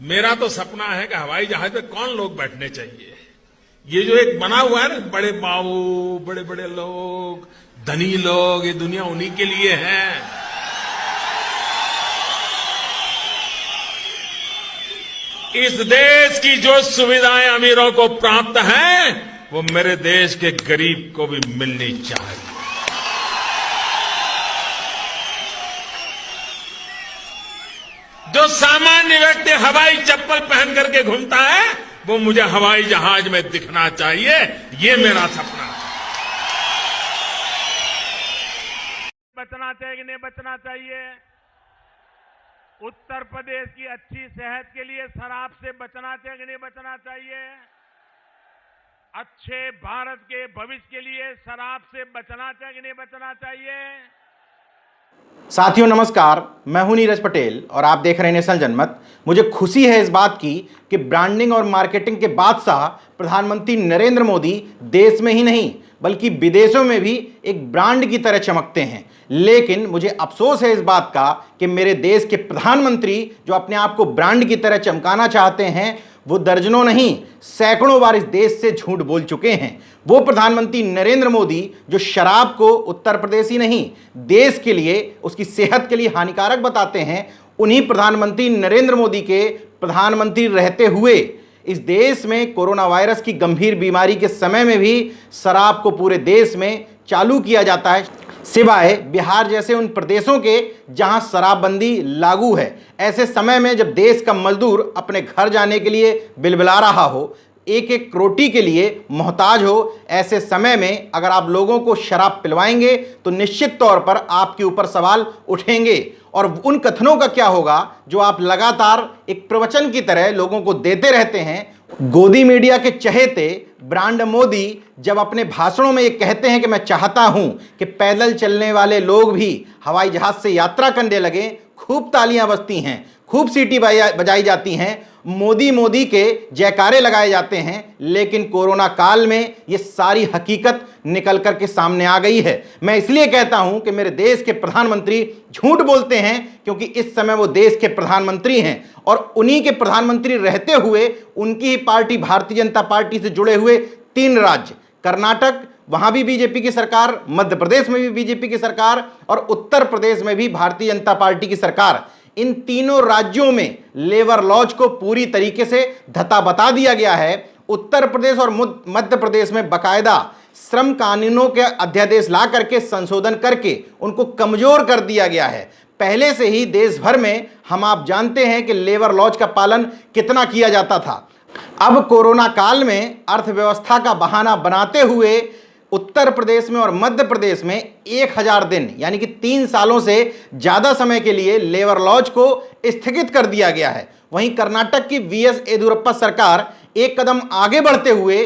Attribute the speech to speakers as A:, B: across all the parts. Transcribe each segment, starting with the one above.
A: मेरा तो सपना है कि हवाई जहाज में कौन लोग बैठने चाहिए। ये जो एक बना हुआ है ना, बड़े बाबू, बड़े बड़े लोग, धनी लोग, ये दुनिया उन्हीं के लिए है। इस देश की जो सुविधाएं अमीरों को प्राप्त हैं, वो मेरे देश के गरीब को भी मिलनी चाहिए। जो सामान्य व्यक्ति हवाई चप्पल पहन करके घूमता है, वो मुझे हवाई जहाज में दिखना चाहिए। ये मेरा सपना है।
B: बचना चाहिए कि नहीं बचना चाहिए? उत्तर प्रदेश की अच्छी सेहत के लिए शराब से बचना चाहिए कि नहीं बचना चाहिए? अच्छे भारत के भविष्य के लिए शराब से बचना चाहिए कि नहीं बचना चाहिए?
C: साथियों नमस्कार, मैं हूं नीरज पटेल और आप देख रहे हैं नेशनल जनमत। मुझे खुशी है इस बात की कि ब्रांडिंग और मार्केटिंग के बादशाह प्रधानमंत्री नरेंद्र मोदी देश में ही नहीं बल्कि विदेशों में भी एक ब्रांड की तरह चमकते हैं। लेकिन मुझे अफसोस है इस बात का कि मेरे देश के प्रधानमंत्री जो अपने आप को ब्रांड की तरह चमकाना चाहते हैं, वो दर्जनों नहीं सैकड़ों बार इस देश से झूठ बोल चुके हैं। वो प्रधानमंत्री नरेंद्र मोदी जो शराब को उत्तर प्रदेश ही नहीं देश के लिए, उसकी सेहत के लिए हानिकारक बताते हैं, उन्हीं प्रधानमंत्री नरेंद्र मोदी के प्रधानमंत्री रहते हुए इस देश में कोरोना वायरस की गंभीर बीमारी के समय में भी शराब को पूरे देश में चालू किया जाता है, सिवाय बिहार जैसे उन प्रदेशों के जहां शराबबंदी लागू है। ऐसे समय में जब देश का मजदूर अपने घर जाने के लिए बिलबिला रहा हो, एक एक रोटी के लिए मोहताज हो, ऐसे समय में अगर आप लोगों को शराब पिलवाएंगे तो निश्चित तौर पर आपके ऊपर सवाल उठेंगे। और उन कथनों का क्या होगा जो आप लगातार एक प्रवचन की तरह लोगों को देते रहते हैं। गोदी मीडिया के चहेते ब्रांड मोदी जब अपने भाषणों में ये कहते हैं कि मैं चाहता हूं कि पैदल चलने वाले लोग भी हवाई जहाज से यात्रा करने लगे, खूब तालियां बजती हैं, खूब सीटी बजाई जाती हैं, मोदी मोदी के जयकारे लगाए जाते हैं। लेकिन कोरोना काल में ये सारी हकीकत निकल कर के सामने आ गई है। मैं इसलिए कहता हूं कि मेरे देश के प्रधानमंत्री झूठ बोलते हैं क्योंकि इस समय वो देश के प्रधानमंत्री हैं और उन्हीं के प्रधानमंत्री रहते हुए उनकी ही पार्टी भारतीय जनता पार्टी से जुड़े हुए 3 राज्य, कर्नाटक, वहां भी बीजेपी की सरकार, मध्य प्रदेश में भी बीजेपी की सरकार और उत्तर प्रदेश में भी भारतीय जनता पार्टी की सरकार, इन तीनों राज्यों में लेबर लॉज को पूरी तरीके से धता बता दिया गया है। उत्तर प्रदेश और मध्य प्रदेश में बकायदा श्रम कानूनों के अध्यादेश ला करके संशोधन करके उनको कमजोर कर दिया गया है। पहले से ही देश भर में आप जानते हैं कि लेबर लॉज का पालन कितना किया जाता था। अब कोरोना काल में अर्थव्यवस्था का बहाना बनाते हुए उत्तर प्रदेश में और मध्य प्रदेश में 1000 दिन यानी कि 3 सालों से ज़्यादा समय के लिए लेबर लॉज को स्थगित कर दिया गया है। वहीं कर्नाटक की वीएस येदियुरप्पा सरकार एक कदम आगे बढ़ते हुए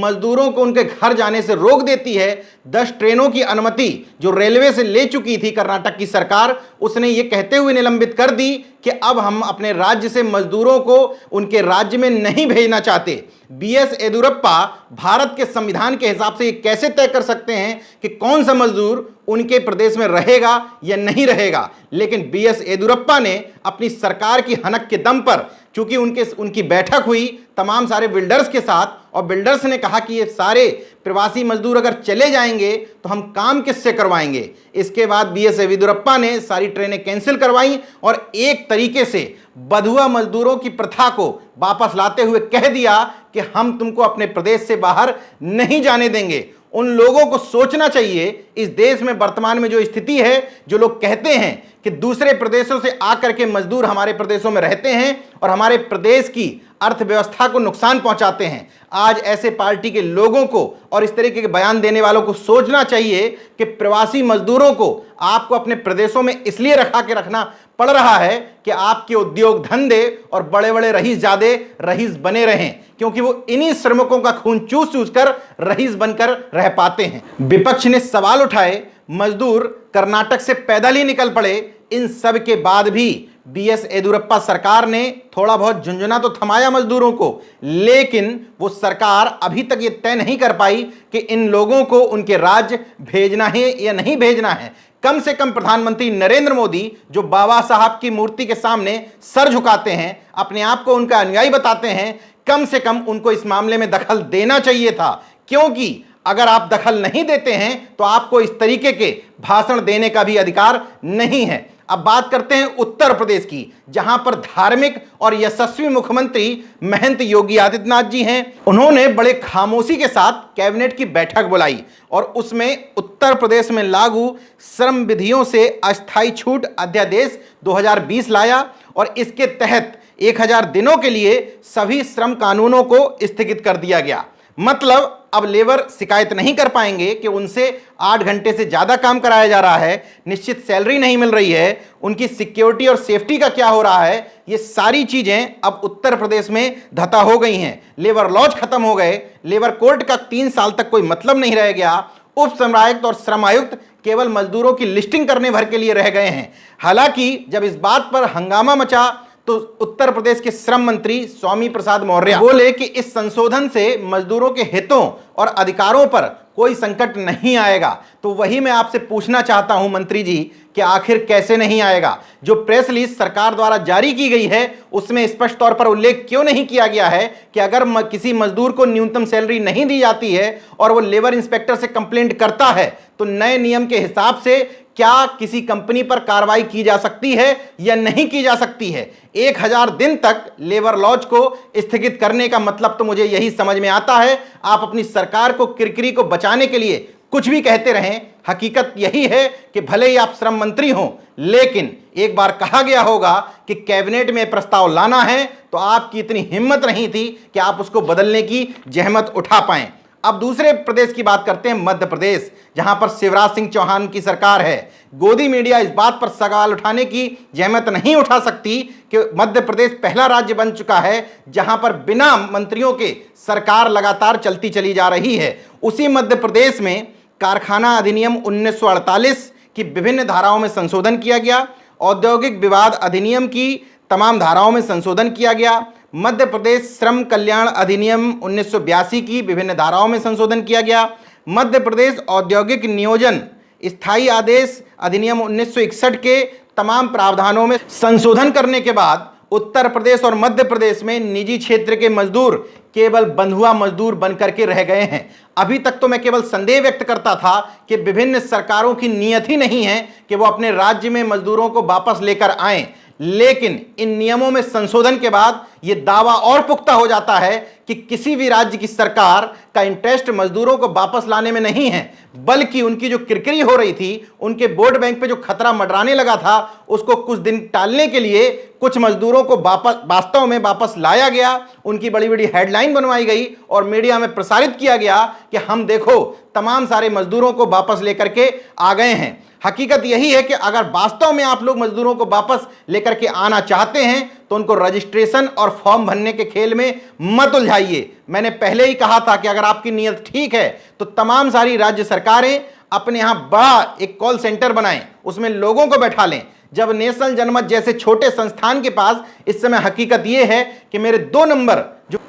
C: मजदूरों को उनके घर जाने से रोक देती है। 10 ट्रेनों की अनुमति जो रेलवे से ले चुकी थी कर्नाटक की सरकार, उसने ये कहते हुए निलंबित कर दी कि अब हम अपने राज्य से मजदूरों को उनके राज्य में नहीं भेजना चाहते। वीएस येदियुरप्पा भारत के संविधान के हिसाब से ये कैसे तय कर सकते हैं कि कौन सा मजदूर उनके प्रदेश में रहेगा या नहीं रहेगा? लेकिन वीएस येदियुरप्पा ने अपनी सरकार की हनक के दम पर, चूंकि उनकी बैठक हुई तमाम सारे बिल्डर्स के साथ और बिल्डर्स ने कहा कि ये सारे प्रवासी मजदूर अगर चले जाएंगे तो हम काम किससे करवाएंगे। इसके बाद वीएस येदियुरप्पा ने सारी ट्रेनें कैंसिल करवाई और एक तरीके से बंधुआ मजदूरों की प्रथा को वापस लाते हुए कह दिया कि हम तुमको अपने प्रदेश से बाहर नहीं जाने देंगे। उन लोगों को सोचना चाहिए इस देश में वर्तमान में जो स्थिति है, जो लोग कहते हैं कि दूसरे प्रदेशों से आकर के मजदूर हमारे प्रदेशों में रहते हैं और हमारे प्रदेश की अर्थव्यवस्था को नुकसान पहुंचाते हैं। आज ऐसे पार्टी के लोगों को और इस तरीके के बयान देने वालों को सोचना चाहिए कि प्रवासी मजदूरों को आपको अपने प्रदेशों में इसलिए रखना पड़ रहा है कि आपके उद्योग धंधे और बड़े बड़े रईस बने रहें, क्योंकि वो इन्हीं श्रमिकों का खून चूस चूस कर रईस बनकर रह पाते हैं। विपक्ष ने सवाल उठाए, मजदूर कर्नाटक से पैदल ही निकल पड़े। इन सब के बाद भी वीएस येदियुरप्पा सरकार ने थोड़ा बहुत झुंझुना तो थमाया मजदूरों को, लेकिन वो सरकार अभी तक ये तय नहीं कर पाई कि इन लोगों को उनके राज्य भेजना है या नहीं भेजना है। कम से कम प्रधानमंत्री नरेंद्र मोदी, जो बाबा साहब की मूर्ति के सामने सर झुकाते हैं, अपने आप को उनका अनुयायी बताते हैं, कम से कम उनको इस मामले में दखल देना चाहिए था। क्योंकि अगर आप दखल नहीं देते हैं तो आपको इस तरीके के भाषण देने का भी अधिकार नहीं है। अब बात करते हैं उत्तर प्रदेश की, जहां पर धार्मिक और यशस्वी मुख्यमंत्री महंत योगी आदित्यनाथ जी हैं। उन्होंने बड़े खामोशी के साथ कैबिनेट की बैठक बुलाई और उसमें उत्तर प्रदेश में लागू श्रम विधियों से अस्थायी छूट अध्यादेश 2020 लाया और इसके तहत 1000 दिनों के लिए सभी श्रम कानूनों को स्थगित कर दिया गया। मतलब अब लेबर शिकायत नहीं कर पाएंगे कि उनसे 8 घंटे से ज़्यादा काम कराया जा रहा है, निश्चित सैलरी नहीं मिल रही है, उनकी सिक्योरिटी और सेफ्टी का क्या हो रहा है। ये सारी चीज़ें अब उत्तर प्रदेश में धता हो गई हैं। लेबर लॉज खत्म हो गए, लेबर कोर्ट का 3 साल तक कोई मतलब नहीं रह गया। उप श्रम आयुक्त और श्रम आयुक्त केवल मजदूरों की लिस्टिंग करने भर के लिए रह गए हैं। हालांकि जब इस बात पर हंगामा मचा तो उत्तर प्रदेश के श्रम मंत्री स्वामी प्रसाद मौर्य बोले कि इस संशोधन से मजदूरों के हितों और अधिकारों पर कोई संकट नहीं आएगा। तो वही मैं आपसे पूछना चाहता हूं मंत्री जी कि आखिर कैसे नहीं आएगा? जो प्रेस रिलीज सरकार द्वारा जारी की गई है उसमें स्पष्ट तौर पर उल्लेख क्यों नहीं किया गया है कि अगर किसी मजदूर को न्यूनतम सैलरी नहीं दी जाती है और वो लेबर इंस्पेक्टर से कंप्लेंट करता है तो नए नियम के हिसाब से क्या किसी कंपनी पर कार्रवाई की जा सकती है या नहीं की जा सकती है? 1000 दिन तक लेबर लॉज को स्थगित करने का मतलब तो मुझे यही समझ में आता है, आप अपनी सरकार को किरकिरी को बचाने के लिए कुछ भी कहते रहें। हकीकत यही है कि भले ही आप श्रम मंत्री हों, लेकिन एक बार कहा गया होगा कि कैबिनेट में प्रस्ताव लाना है तो आपकी इतनी हिम्मत नहीं थी कि आप उसको बदलने की जहमत उठा पाएं। अब दूसरे प्रदेश की बात करते हैं, मध्य प्रदेश, जहां पर शिवराज सिंह चौहान की सरकार है। गोदी मीडिया इस बात पर सवाल उठाने की जहमत नहीं उठा सकती कि मध्य प्रदेश पहला राज्य बन चुका है जहां पर बिना मंत्रियों के सरकार लगातार चलती चली जा रही है। उसी मध्य प्रदेश में कारखाना अधिनियम 1948 की विभिन्न धाराओं में संशोधन किया गया, औद्योगिक विवाद अधिनियम की तमाम धाराओं में संशोधन किया गया, मध्य प्रदेश श्रम कल्याण अधिनियम 1982 की विभिन्न धाराओं में संशोधन किया गया, मध्य प्रदेश औद्योगिक नियोजन स्थायी आदेश अधिनियम 1961 के तमाम प्रावधानों में संशोधन करने के बाद उत्तर प्रदेश और मध्य प्रदेश में निजी क्षेत्र के मजदूर केवल बंधुआ मजदूर बनकर के रह गए हैं। अभी तक तो मैं केवल संदेह व्यक्त करता था कि विभिन्न सरकारों की नीयत ही नहीं है कि वो अपने राज्य में मजदूरों को वापस लेकर आएं, लेकिन इन नियमों में संशोधन के बाद यह दावा और पुख्ता हो जाता है कि किसी भी राज्य की सरकार का इंटरेस्ट मजदूरों को वापस लाने में नहीं है, बल्कि उनकी जो किरकिरी हो रही थी, उनके वोट बैंक पे जो खतरा मंडराने लगा था, उसको कुछ दिन टालने के लिए कुछ मजदूरों को वास्तव में वापस लाया गया। उनकी बड़ी बड़ी हेडलाइन बनवाई गई और मीडिया में प्रसारित किया गया कि हम देखो तमाम सारे मजदूरों को वापस लेकर के आ गए हैं। हकीकत यही है कि अगर वास्तव में आप लोग मजदूरों को वापस लेकर के आना चाहते हैं तो उनको रजिस्ट्रेशन और फॉर्म भरने के खेल में मत उलझाइए। मैंने पहले ही कहा था कि अगर आपकी नीयत ठीक है तो तमाम सारी राज्य सरकारें अपने यहां बड़ा एक कॉल सेंटर बनाएं, उसमें लोगों को बैठा लें। जब नेशनल जनमत जैसे छोटे संस्थान के पास इस समय हकीकत यह है कि मेरे 2 नंबर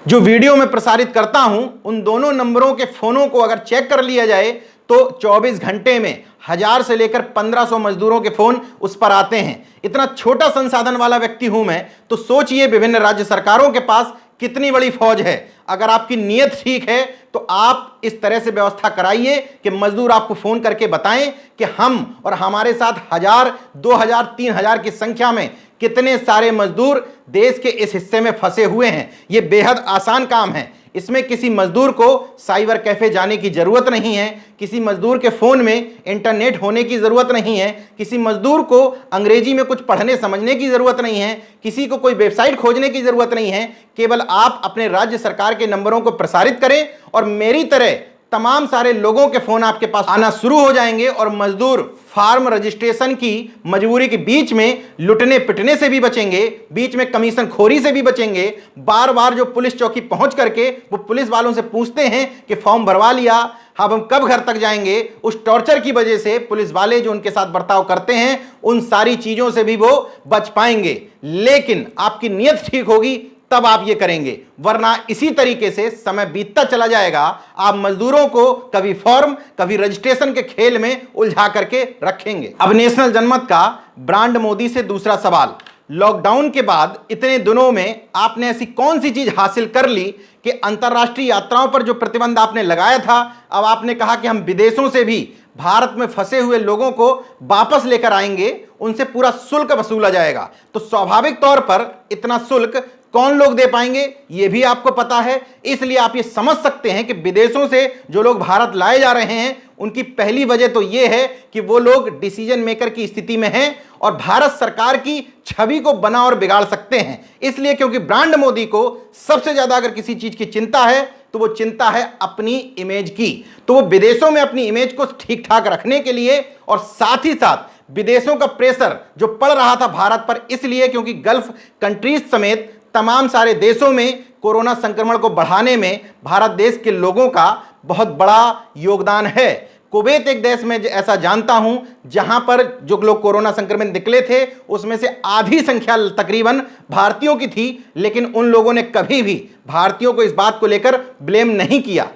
C: जो वीडियो में प्रसारित करता हूं, उन दोनों नंबरों के फोनों को अगर चेक कर लिया जाए तो 24 घंटे में 1000 से लेकर 1500 मजदूरों के फोन उस पर आते हैं। इतना छोटा संसाधन वाला व्यक्ति हूं मैं, तो सोचिए विभिन्न राज्य सरकारों के पास कितनी बड़ी फौज है। अगर आपकी नीयत ठीक है तो आप इस तरह से व्यवस्था कराइए कि मजदूर आपको फोन करके बताएं कि हम और हमारे साथ 1000, 2000, 3000 की संख्या में कितने सारे मजदूर देश के इस हिस्से में फंसे हुए हैं। यह बेहद आसान काम है। इसमें किसी मजदूर को साइबर कैफे जाने की जरूरत नहीं है, किसी मजदूर के फोन में इंटरनेट होने की जरूरत नहीं है, किसी मजदूर को अंग्रेजी में कुछ पढ़ने समझने की जरूरत नहीं है, किसी को कोई वेबसाइट खोजने की जरूरत नहीं है। केवल आप अपने राज्य सरकार के नंबरों को प्रसारित करें और मेरी तरह तमाम सारे लोगों के फोन आपके पास आना शुरू हो जाएंगे और मजदूर फार्म रजिस्ट्रेशन की मजबूरी के बीच में लुटने पिटने से भी बचेंगे, बीच में कमीशन खोरी से भी बचेंगे। बार बार जो पुलिस चौकी पहुंच करके वो पुलिस वालों से पूछते हैं कि फॉर्म भरवा लिया, अब हम कब घर तक जाएंगे, उस टॉर्चर की वजह से पुलिस वाले जो उनके साथ बर्ताव करते हैं उन सारी चीजों से भी वो बच पाएंगे। लेकिन आपकी नीयत ठीक होगी तब आप ये करेंगे, वरना इसी तरीके से समय बीतता चला जाएगा। आप मजदूरों को कभी फॉर्म कभी रजिस्ट्रेशन के खेल में उलझा करके रखेंगे। अब नेशनल जनमत का ब्रांड मोदी से दूसरा सवाल, लॉकडाउन के बाद इतने दिनों में आपने ऐसी कौन सी चीज हासिल कर ली कि अंतर्राष्ट्रीय यात्राओं पर जो प्रतिबंध आपने लगाया था, अब आपने कहा कि हम विदेशों से भी भारत में फंसे हुए लोगों को वापस लेकर आएंगे, उनसे पूरा शुल्क वसूला जाएगा। तो स्वाभाविक तौर पर इतना शुल्क कौन लोग दे पाएंगे, यह भी आपको पता है। इसलिए आप ये समझ सकते हैं कि विदेशों से जो लोग भारत लाए जा रहे हैं, उनकी पहली वजह तो यह है कि वो लोग डिसीजन मेकर की स्थिति में हैं और भारत सरकार की छवि को बना और बिगाड़ सकते हैं। इसलिए क्योंकि ब्रांड मोदी को सबसे ज्यादा अगर किसी चीज की चिंता है तो वो चिंता है अपनी इमेज की। तो वो विदेशों में अपनी इमेज को ठीक ठाक रखने के लिए और साथ ही साथ विदेशों का प्रेशर जो पड़ रहा था भारत पर, इसलिए क्योंकि गल्फ कंट्रीज समेत तमाम सारे देशों में कोरोना संक्रमण को बढ़ाने में भारत देश के लोगों का बहुत बड़ा योगदान है। कुवैत एक देश में ऐसा जानता हूं जहां पर जो लोग कोरोना संक्रमित निकले थे उसमें से आधी संख्या तकरीबन भारतीयों की थी, लेकिन उन लोगों ने कभी भी भारतीयों को इस बात को लेकर ब्लेम नहीं किया।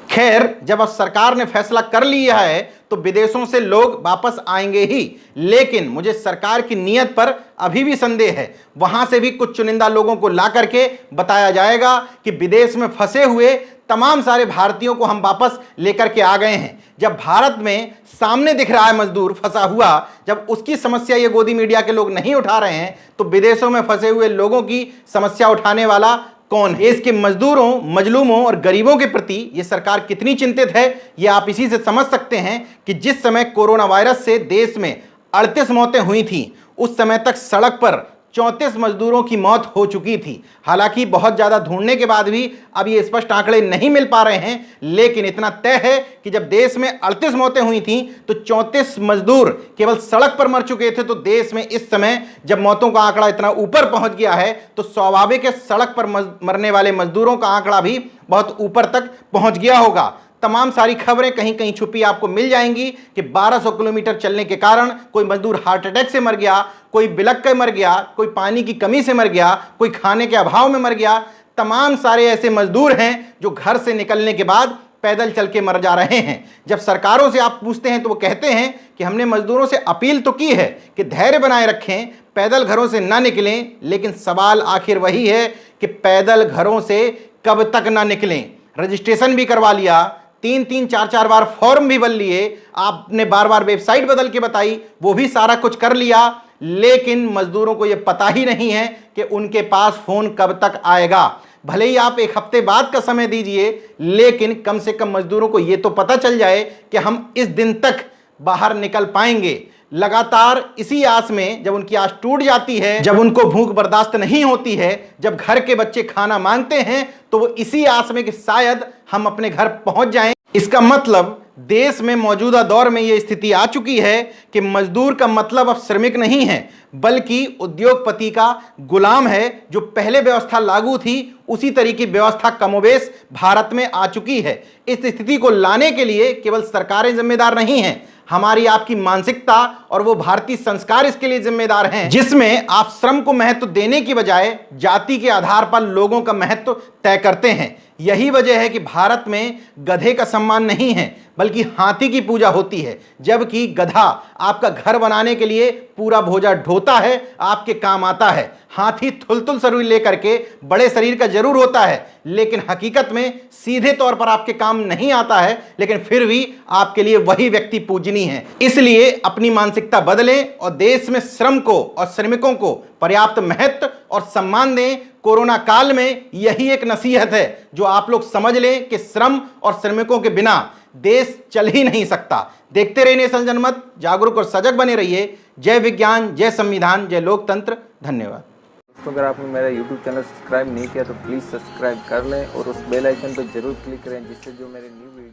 C: खैर, जब अब सरकार ने फैसला कर लिया है तो विदेशों से लोग वापस आएंगे ही, लेकिन मुझे सरकार की नीयत पर अभी भी संदेह है। वहां से भी कुछ चुनिंदा लोगों को ला करके बताया जाएगा कि विदेश में फंसे हुए तमाम सारे भारतीयों को हम वापस लेकर के आ गए हैं। जब भारत में सामने दिख रहा है मजदूर फंसा हुआ, जब उसकी समस्या ये गोदी मीडिया के लोग नहीं उठा रहे हैं, तो विदेशों में फंसे हुए लोगों की समस्या उठाने वाला कौन है? इसके मजदूरों, मजलूमों और गरीबों के प्रति ये सरकार कितनी चिंतित है, ये आप इसी से समझ सकते हैं कि जिस समय कोरोना वायरस से देश में 38 मौतें हुई थी, उस समय तक सड़क पर 34 मजदूरों की मौत हो चुकी थी। हालांकि बहुत ज़्यादा ढूंढने के बाद भी अब ये स्पष्ट आंकड़े नहीं मिल पा रहे हैं, लेकिन इतना तय है कि जब देश में 38 मौतें हुई थी तो 34 मजदूर केवल सड़क पर मर चुके थे। तो देश में इस समय जब मौतों का आंकड़ा इतना ऊपर पहुंच गया है तो स्वाभाविक है सड़क पर मरने वाले मजदूरों का आंकड़ा भी बहुत ऊपर तक पहुंच गया होगा। तमाम सारी खबरें कहीं कहीं छुपी आपको मिल जाएंगी कि 1200 किलोमीटर चलने के कारण कोई मजदूर हार्ट अटैक से मर गया, कोई बिलक के मर गया, कोई पानी की कमी से मर गया, कोई खाने के अभाव में मर गया। तमाम सारे ऐसे मजदूर हैं जो घर से निकलने के बाद पैदल चल के मर जा रहे हैं। जब सरकारों से आप पूछते हैं तो वो कहते हैं कि हमने मजदूरों से अपील तो की है कि धैर्य बनाए रखें, पैदल घरों से ना निकलें, लेकिन सवाल आखिर वही है कि पैदल घरों से कब तक ना निकलें। रजिस्ट्रेशन भी करवा लिया, 3-3, 4-4 बार फॉर्म भी भर लिए, आपने बार बार वेबसाइट बदल के बताई, वो भी सारा कुछ कर लिया, लेकिन मजदूरों को यह पता ही नहीं है कि उनके पास फोन कब तक आएगा। भले ही आप एक हफ्ते बाद का समय दीजिए, लेकिन कम से कम मजदूरों को यह तो पता चल जाए कि हम इस दिन तक बाहर निकल पाएंगे। लगातार इसी आस में जब उनकी आस टूट जाती है, जब उनको भूख बर्दाश्त नहीं होती है, जब घर के बच्चे खाना मांगते हैं, तो वो इसी आस में कि शायद हम अपने घर पहुंच जाएं। इसका मतलब देश में मौजूदा दौर में यह स्थिति आ चुकी है कि मजदूर का मतलब अब श्रमिक नहीं है, बल्कि उद्योगपति का गुलाम है। जो पहले व्यवस्था लागू थी उसी तरीके की व्यवस्था कमोबेश भारत में आ चुकी है। इस स्थिति को लाने के लिए केवल सरकारें जिम्मेदार नहीं हैं, हमारी आपकी मानसिकता और वो भारतीय संस्कार इसके लिए जिम्मेदार हैं, जिसमें आप श्रम को महत्व देने की बजाय जाति के आधार पर लोगों का महत्व तय करते हैं। यही वजह है कि भारत में गधे का सम्मान नहीं है बल्कि हाथी की पूजा होती है, जबकि गधा आपका घर बनाने के लिए पूरा बोझा ढोता है, आपके काम आता है। हाथी थुलथुल शरीर लेकर के बड़े शरीर का जरूर होता है, लेकिन हकीकत में सीधे तौर पर आपके काम नहीं आता है, लेकिन फिर भी आपके लिए वही व्यक्ति पूजनीय है। इसलिए अपनी मानसिकता बदलें और देश में श्रम को और श्रमिकों को पर्याप्त महत्व और सम्मान दें। कोरोना काल में यही एक नसीहत है जो आप लोग समझ लें कि श्रम और श्रमिकों के बिना देश चल ही नहीं सकता। देखते रहिए नेशनल जनमत, जागरूक और सजग बने रहिए। जय विज्ञान, जय संविधान, जय लोकतंत्र। धन्यवाद।
D: दोस्तों, अगर आपने मेरा YouTube चैनल सब्सक्राइब नहीं किया तो प्लीज़ सब्सक्राइब कर लें और उस बेल आइकन पर जरूर क्लिक करें, जिससे जो मेरे न्यू वीडियो